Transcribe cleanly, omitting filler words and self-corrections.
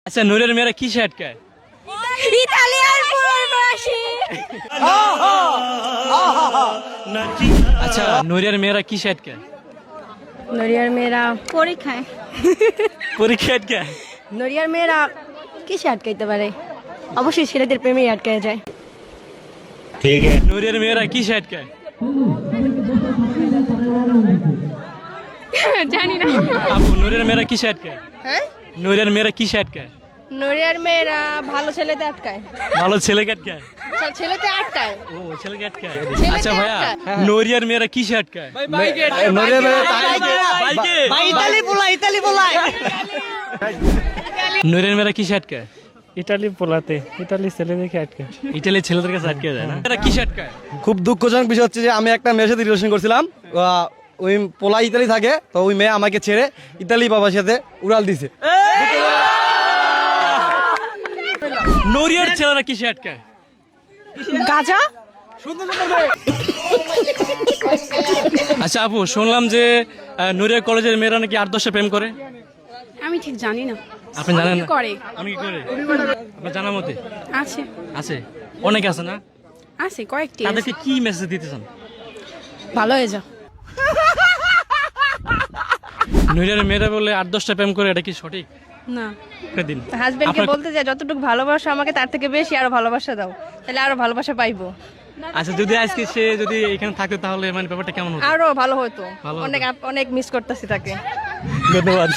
আচ্ছা নূরের মেয়েরা কি আটকায়? ইতালিয়ান প্রবাসী। আচ্ছা নূরের মেয়েরা কি আটকায়? নড়িয়ার মেয়েরা পরীক্ষায়। পরীক্ষা আটকায়। নড়িয়ার মেয়েরা কিসে আটকাইতে পারে? অবশ্যই ছেলেদের প্রেমেই আটকায় যায়। নূরের মেয়েরা কি আটকায়? জানি না। আপু নূরের মেয়েরা কি আটকায়? হ্যাঁ, নূরের মেয়েরা কি আটকায়? নড়িয়ার মেয়েরা ভালো ছেলেতে আটকায়। ভালো ছেলেকে আটকায়। ছেলেতে আটকায়। ও ছেলেকে আটকায়। ছেলেকে আচ্ছা ভাইয়া আটকায়। নূরিয়ার মেয়েরা কি আটকায়? নূরের মেয়েরা কি আটকায়? ইটালি পোলাতে ইটালি ছেলে দেখে আটকে। ইটালির ছেলেদের কাছে আটকে যায় না? এরা কি আটকায়? খুব দুঃখজনক বিষয় হচ্ছে যে আমি একটা মেয়ের সাথে রিলেশন করছিলাম, ওই পোলা ইতালি থাকে, তো ওই মেয়ে আমাকে ছেড়ে ইতালি বাবার সাথে উড়াল দিছে। নূরিয়ার ছেলেরা কি আটকায়? গাজা। আচ্ছা আপু শুনলাম যে নূরিয়া কলেজের মেয়েরা নাকি 8-10 প্রেম করে। আমি ঠিক জানি না। আপনি জানেন না? করে আমি কি করে? আপনার জানার মতে আছে আছে, অনেক আছে না? আছে কয়েকটি। তাদেরকে কি মেসেজ দিতে চান? ভালো হয়ে যাও। নূরিয়ার মেয়েরা বলে 8-10টা প্রেম করে, এটা কি সঠিক? না, দিন হাজবেন্ডকে আপনার- বলতে যায় যতটুকু ভালোবাসা আমাকে তার থেকে বেশি আরো ভালোবাসা দাও, তাহলে আরো ভালোবাসা পাইবো। আচ্ছা যদি আজকে সে যদি এখানে থাকতো তাহলে মানে ব্যাপারটা কেমন হতো? আরো ভালো হতো। ভালো হতো। অনেক অনেক মিস করতেছি তাকে। ধন্যবাদ।